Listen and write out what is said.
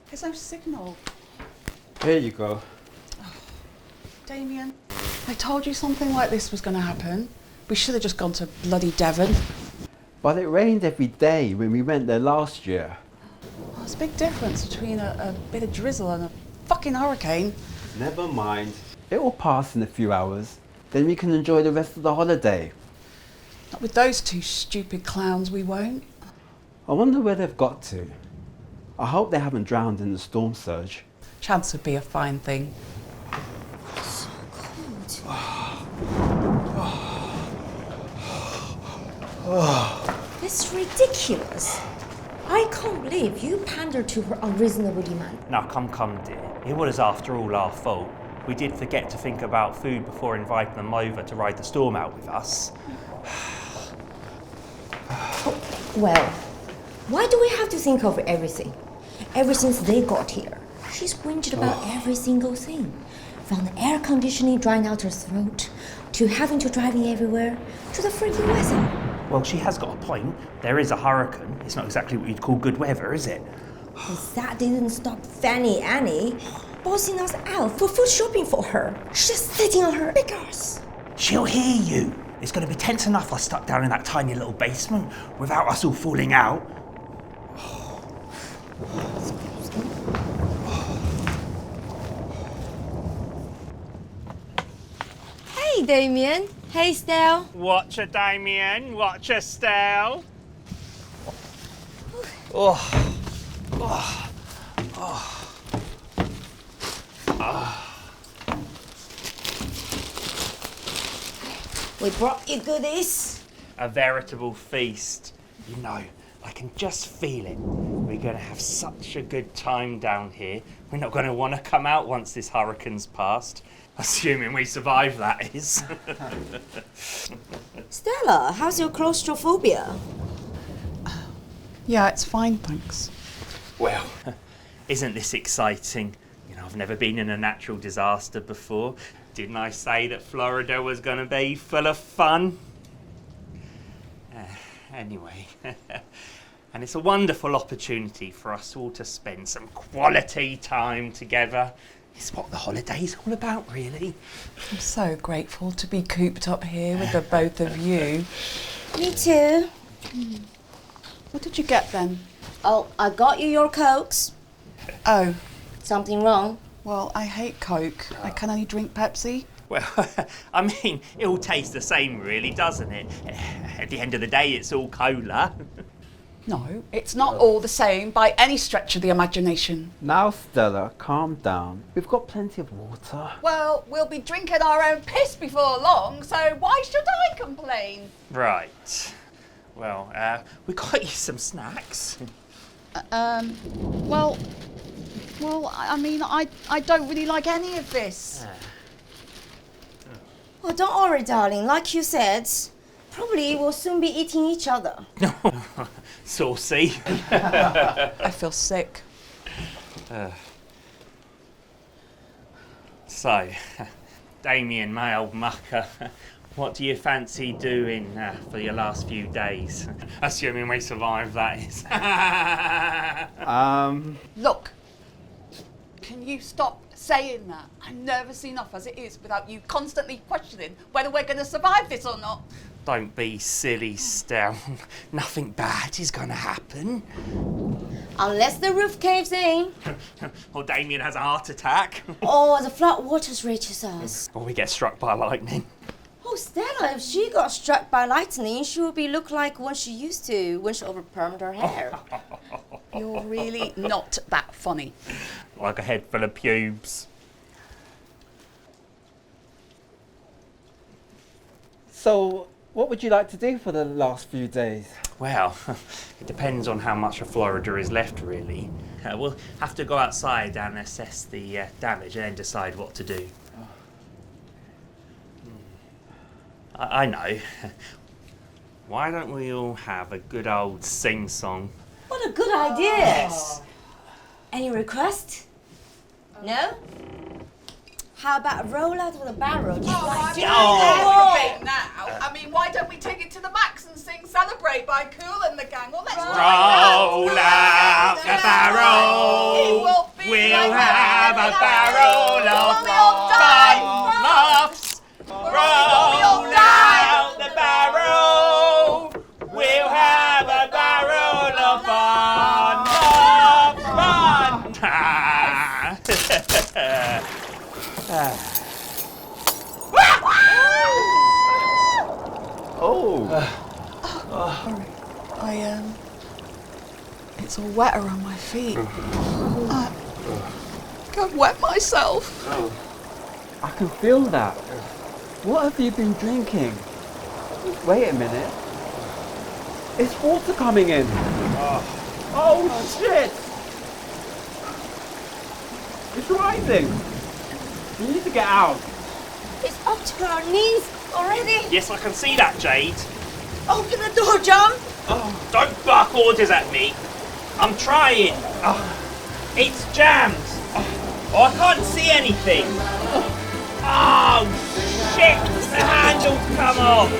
There's no signal. Here you go. Damien, I told you something like this was going to happen. We should have just gone to bloody Devon. But it rained every day when we went there last year. Well, there's a big difference between a bit of drizzle and a fucking hurricane. Never mind. It will pass in a few hours. Then we can enjoy the rest of the holiday. Not with those two stupid clowns, we won't. I wonder where they've got to. I hope they haven't drowned in the storm surge. Chance would be a fine thing. So cold. It's ridiculous. I can't believe you pandered to her unreasonable demand. Now, come, dear. It was, after all, our fault. We did forget to think about food before inviting them over to ride the storm out with us. Well, why do we have to think of everything? Ever since they got here, she's whinged about every single thing. From the air conditioning drying out her throat, to having to driving everywhere, to the freaking weather. Well, she has got a point. There is a hurricane. It's not exactly what you'd call good weather, is it? But that didn't stop Fanny Annie bossing us out for food shopping for her. She's just sitting on her big ass. She'll hear you. It's going to be tense enough us stuck down in that tiny little basement without us all falling out. Hey, Damien. Hey, Stell. Watch her, Damien. Watch her, Stell. Oh. Oh. Oh. We brought you goodies. A veritable feast. You know, I can just feel it. We're going to have such a good time down here. We're not going to want to come out once this hurricane's passed. Assuming we survive, that is. Stella, how's your claustrophobia? Yeah, it's fine, thanks. Well, isn't this exciting? You know, I've never been in a natural disaster before. Didn't I say that Florida was going to be full of fun? Anyway, and it's a wonderful opportunity for us all to spend some quality time together. It's what the holiday's all about, really. I'm so grateful to be cooped up here with the both of you. Me too. What did you get then? Oh, I got you your Cokes. Oh, Something wrong? well, I hate Coke. I can only drink Pepsi. Well, I mean, it all tastes the same, really, doesn't it? At the end of the day, it's all cola. No, it's not all the same by any stretch of the imagination. Now, Stella, calm down. We've got plenty of water. Well, we'll be drinking our own piss before long, so why should I complain? Right. Well, we got you some snacks. Well, I mean, I don't really like any of this. Well, don't worry, darling. Like you said, probably we'll soon be eating each other. Saucy. I feel sick. So, Damien, my old mucker, what do you fancy doing for your last few days? Assuming we survive, that is. Look, can you stop saying that? I'm nervous enough as it is without you constantly questioning whether we're going to survive this or not. Don't be silly, Stell. Nothing bad is going to happen. Unless the roof caves in, Or Damien has a heart attack. or the flood waters reaches us. Or we get struck by lightning. Oh, Stella, if she got struck by lightning, she would be look like when she used to, when she overpermed her hair. You're really not that funny. Like a head full of pubes. So, what would you like to do for the last few days? Well, it depends on how much of Florida is left, really. We'll have to go outside and assess the damage and then decide what to do. I know. Why don't we all have a good old sing-song? What a good idea! Any request? No? How about roll out of the barrel? Just like Everything now. I mean, why don't we take it to the max and sing "Celebrate" by Kool and the Gang? Well, let's Roll out the barrel. It will a barrel of fun laughs. Roll out the barrel. We'll have a barrel of fun. Oh, It's all wet around my feet. I've wet myself. I can feel that. What have you been drinking? Wait a minute. It's water coming in. Oh shit! It's rising. You need to get out. It's up to our knees already. Yes, I can see that, Jade. Open the door, John. Don't bark orders at me. I'm trying. It's jammed. I can't see anything. Oh, shit! The handle's come off.